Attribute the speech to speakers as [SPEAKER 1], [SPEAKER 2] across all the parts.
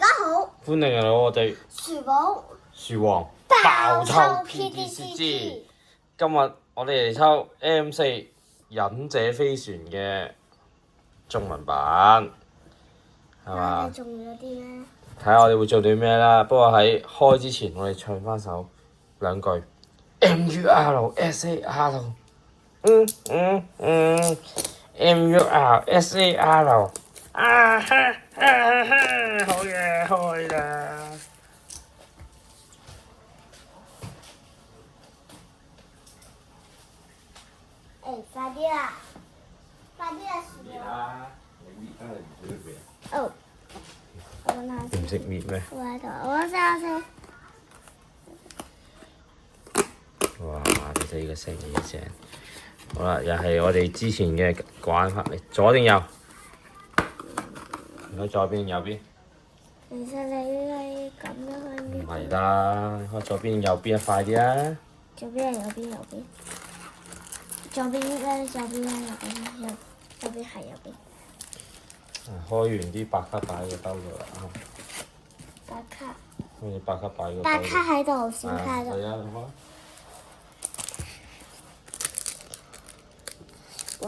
[SPEAKER 1] 好，
[SPEAKER 2] 歡迎嚟到我哋樹王爆抽 PDCG。今日我哋嚟抽 M4 忍者飛船嘅中文版，係嘛？
[SPEAKER 1] 中咗啲咩？
[SPEAKER 2] 睇下我哋會做啲咩啦。不過喺開之前，我哋唱翻首兩句 MURSAR。MURSAR。啊哈哈哈！好嘢，開啦！
[SPEAKER 1] 快啲啦！快啲啦！哦，我揾下先。
[SPEAKER 2] 唔識搣咩？
[SPEAKER 1] 我喺度，我試下先。
[SPEAKER 2] 哇！你睇呢個聲幾正。好啦，又係我哋之前嘅玩法嚟，左定右？唔該，左邊右邊？
[SPEAKER 1] 其實你咁樣去搣。
[SPEAKER 2] 唔係啦，開左邊右邊快啲啦。
[SPEAKER 1] 左邊係右邊，右邊。左邊咧，左邊咧，右邊係右邊。
[SPEAKER 2] 開完啲白卡擺喺個兜度啦。
[SPEAKER 1] 白卡。
[SPEAKER 2] 開啲白卡擺喺個兜度。
[SPEAKER 1] 白卡喺度，閃卡喺度。
[SPEAKER 2] 係啊，開。
[SPEAKER 1] 哇！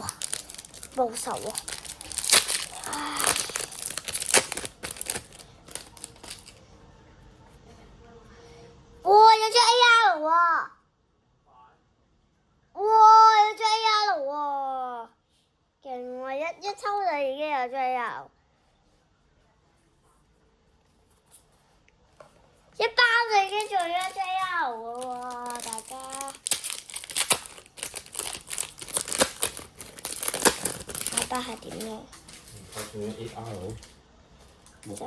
[SPEAKER 1] 報仇喎！哇！有張 AR 喎！哇！有張 AR 喎！勁喎！一抽就已經有張 AR， 一包就已經做咗張 AR 喎，大家。下包係點樣？
[SPEAKER 2] 發送咗 AR。
[SPEAKER 1] 真。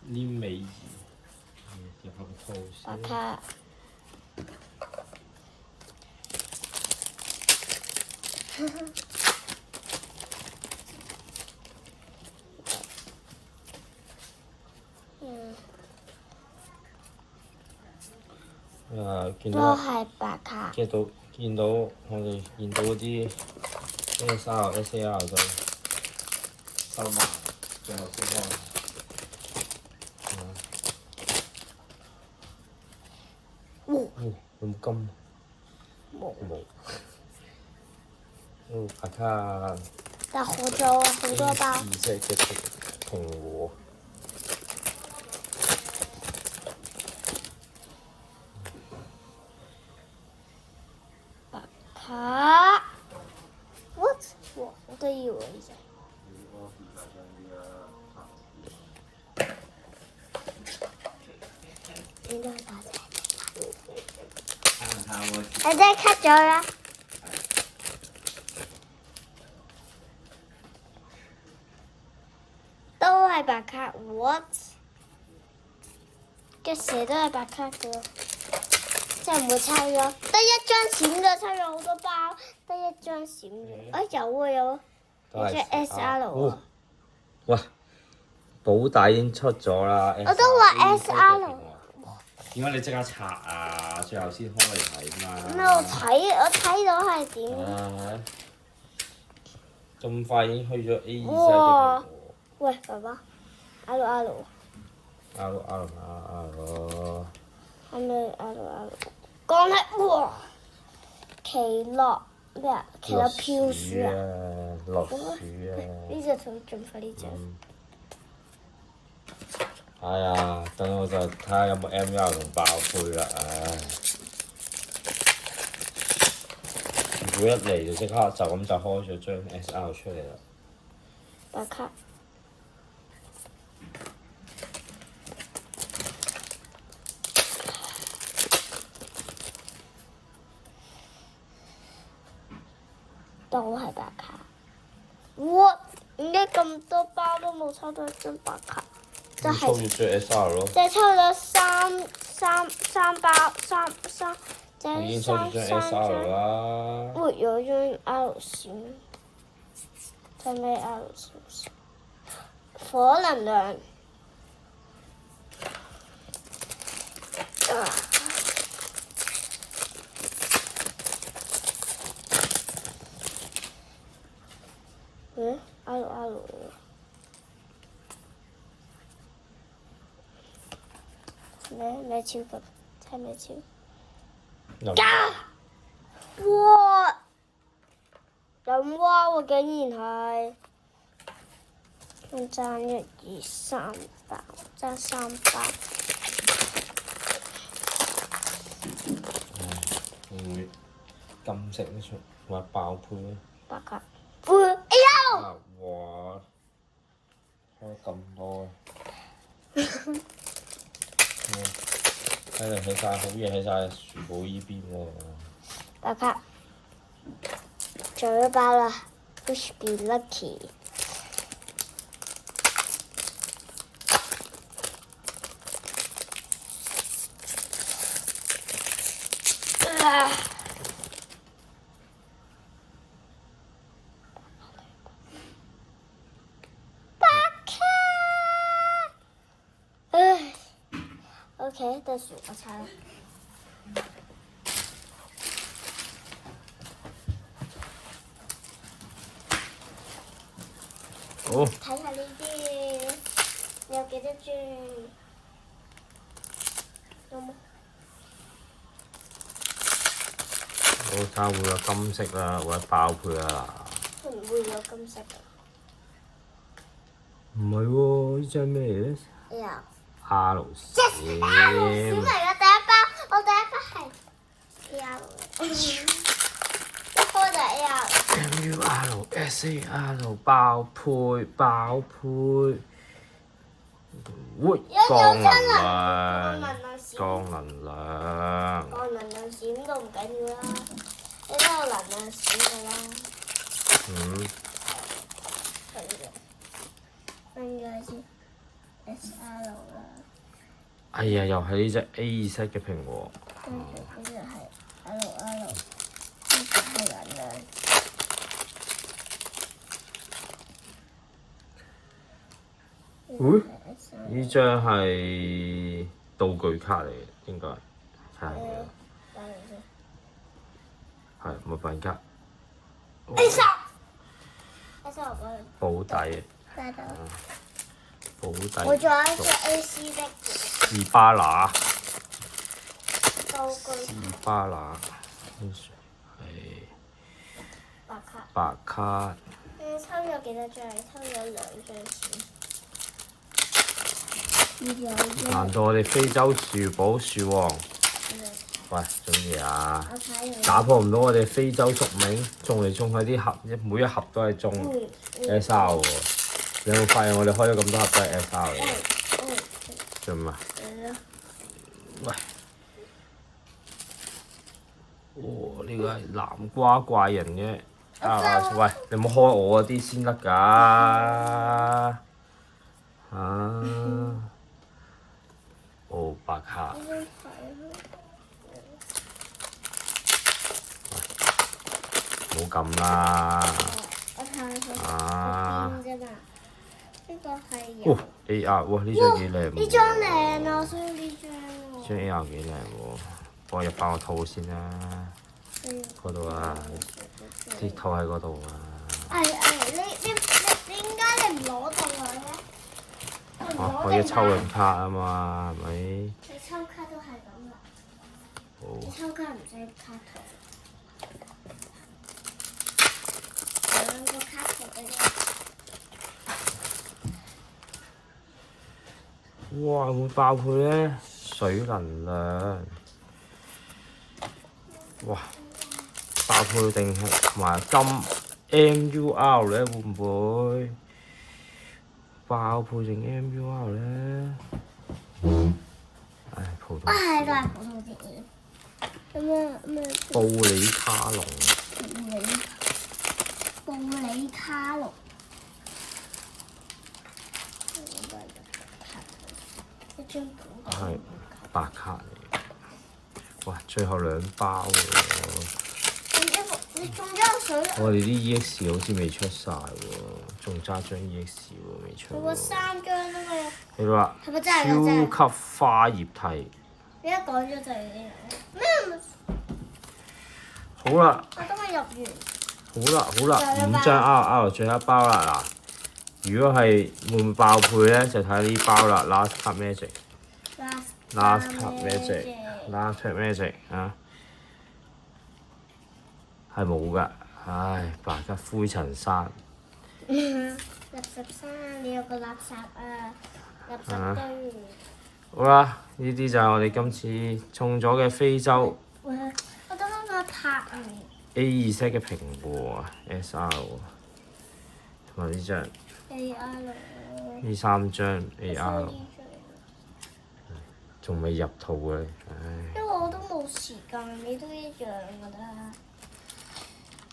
[SPEAKER 2] 黏尾兒。入下個套先。
[SPEAKER 1] 白卡。
[SPEAKER 2] 見到
[SPEAKER 1] 都係白卡。
[SPEAKER 2] 見到我哋見到嗰啲 SAR 就收埋，最後先開。有冇金？
[SPEAKER 1] 冇。
[SPEAKER 2] 白卡。
[SPEAKER 1] 但好多好多包。
[SPEAKER 2] 紫色嘅蘋果。
[SPEAKER 1] 白卡 ？What？ 哇，好得意喎！呢隻。應該係大隻。你真係 cut 咗啦！都係白卡 ，what？ 嘅蛇都係白卡嘅喎，真係唔會抽咗，得一張閃咗，抽咗好多包，得一張閃咗。啊有啊有啊，一張 SR 喎。
[SPEAKER 2] 哇！保帶已經出咗啦。
[SPEAKER 1] 我都話 SR。
[SPEAKER 2] 點解你即刻拆啊？最後先開嚟睇嘛。
[SPEAKER 1] 咩？我睇到係點？
[SPEAKER 2] 咁快已經去咗 A 2
[SPEAKER 1] 哇！喂，爸爸，L。係咪 L？講係哇！奇樂咩啊？奇樂飄樹啊！
[SPEAKER 2] 落樹啊！
[SPEAKER 1] 呢隻仲快呢隻。
[SPEAKER 2] 哎呀，等我就睇下有冇 MR 同爆配啦，唉！如果一嚟就即刻就咁就開咗張 SR 出嚟啦。
[SPEAKER 1] 白卡。都係白卡。哇！點解咁多包都冇抽到一張白卡？就係。
[SPEAKER 2] 抽咗張 SR 咯。
[SPEAKER 1] 即係抽咗三包，
[SPEAKER 2] 已經抽咗張 SR 啦。
[SPEAKER 1] 會有張 L 閃，睇咩 L 閃？火能量。L。咩超級？猜咩超？
[SPEAKER 2] 有
[SPEAKER 1] 哇！有蛙喎，竟然係。爭1、2、3包，爭3包。
[SPEAKER 2] 會唔會金色呢出或者爆配咧？
[SPEAKER 1] 白卡。哎呀！
[SPEAKER 2] 啊哇！開咁多睇嚟起晒好嘢，起晒薯寶依邊喎。
[SPEAKER 1] 白卡。仲有一包啦 ，Wish be lucky。OK， 袋鼠我猜啦。
[SPEAKER 2] 好。
[SPEAKER 1] 睇下呢啲有幾多張？有冇？
[SPEAKER 2] 好，睇下會有金色啦，或者爆配啦。
[SPEAKER 1] 會唔會有金色㗎？
[SPEAKER 2] 唔係喎，呢張咩嚟咧？
[SPEAKER 1] 有。
[SPEAKER 2] R
[SPEAKER 1] 小嚟嘅第一包，我第一包係 L， 一開就
[SPEAKER 2] MURSAR 爆配爆配，光能量，光能量。
[SPEAKER 1] 我能量閃都唔緊要啦，你都有能量閃㗎啦。係嘅，應該先 SR 啦。
[SPEAKER 2] 哎呀，又係呢隻 A 色嘅蘋果。
[SPEAKER 1] 跟住呢隻係 LL， 呢隻係能量。
[SPEAKER 2] 會？呢張係道具卡嚟嘅，應該睇下先。係物品卡。
[SPEAKER 1] S
[SPEAKER 2] 保底。保底。
[SPEAKER 1] 我仲有一隻 AC 的。
[SPEAKER 2] 士巴拿。
[SPEAKER 1] 道具。
[SPEAKER 2] 士巴拿。係。
[SPEAKER 1] 白卡。
[SPEAKER 2] 白卡。
[SPEAKER 1] 抽咗幾多張？抽咗2張錢。
[SPEAKER 2] 難道我哋非洲樹寶樹王？喂，做乜嘢啊？打破唔到我哋非洲宿命，中嚟中去啲盒，每一盒都係中 SR 喎。你有冇發現我哋開咗咁多盒都係 SR 嘅？做咩啊？喂！哇！呢個係南瓜怪人嘅喂，你唔好開我嗰啲先得㗎。白卡。唔好撳啦！
[SPEAKER 1] 我睇下邊啫嘛，呢個係
[SPEAKER 2] 哦 AR， 哇！呢張幾靚喎！
[SPEAKER 1] 呢張靚啊，我想要呢張喎。
[SPEAKER 2] 張 AR 幾靚喎，幫我入翻個套先啦。嗰度啊，啲套喺嗰度啊。
[SPEAKER 1] 你點解你唔攞到佢嘅？
[SPEAKER 2] 可以抽緊卡啊嘛，係咪？
[SPEAKER 1] 你抽卡都係咁啦。你抽卡唔使卡圖。2個卡圖嘅啫。
[SPEAKER 2] 哇！會唔會爆配咧？水能量。哇！爆配定係同埋金 MUR 咧？會唔會爆配定 MUR 咧？唉，普通。
[SPEAKER 1] 係都係普通啲嘢。
[SPEAKER 2] 布里卡龍。
[SPEAKER 1] 布里卡龍。一張
[SPEAKER 2] 係白卡嚟嘅。哇！最後2包喎。
[SPEAKER 1] 你中咗水。
[SPEAKER 2] 我哋啲 EX 好似未出晒喎，仲揸張 EX 喎，未出喎。
[SPEAKER 1] 我3張都未。
[SPEAKER 2] 你話
[SPEAKER 1] 係咪真係
[SPEAKER 2] 超級花葉梯？
[SPEAKER 1] 你一講咗就已經有。咩？
[SPEAKER 2] 好啦。
[SPEAKER 1] 我今日入完。
[SPEAKER 2] 好啦，5張 R 最後一包啦嗱。如果係會唔會爆配咧，就睇呢包啦 ，Last Card Magic。Last Last Card Magic，Last Card Magic 啊，係冇㗎，唉，白吉灰塵山。
[SPEAKER 1] 垃圾山，你有個垃圾啊，垃圾堆。
[SPEAKER 2] 好啦，呢啲就係我哋今次中咗嘅非洲
[SPEAKER 1] 我得翻個塔
[SPEAKER 2] A2 set 嘅蘋果啊 ，SR 同埋呢張
[SPEAKER 1] AR，
[SPEAKER 2] 呢3張 AR， 仲未入套嘅，唉。
[SPEAKER 1] 因為我都冇時間，你都一樣㗎啦。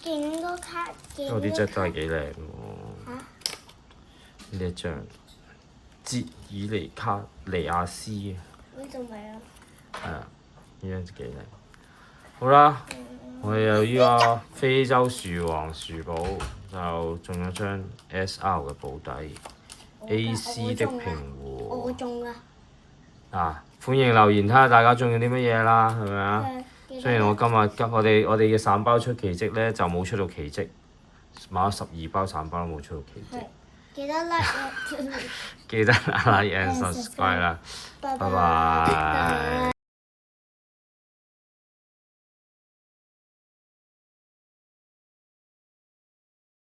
[SPEAKER 1] 勁多卡，勁多卡。
[SPEAKER 2] 呢隻都係幾靚喎。呢一張哲爾尼卡尼亞斯啊。
[SPEAKER 1] 呢度咪啊。
[SPEAKER 2] 係啊，呢張幾靚。好啦，我哋有呢個非洲樹王樹寶，就中咗張 SR 嘅保底 AC 的平
[SPEAKER 1] 我
[SPEAKER 2] 湖。
[SPEAKER 1] 中啊！
[SPEAKER 2] 啊，歡迎留言睇下大家中咗啲乜嘢啦，係咪啊？雖然我今日我哋嘅散包出奇蹟咧就冇出到奇蹟，買咗12包散包都冇出到奇蹟。
[SPEAKER 1] 記得 like
[SPEAKER 2] 記得 like and subscribe 啦，拜拜。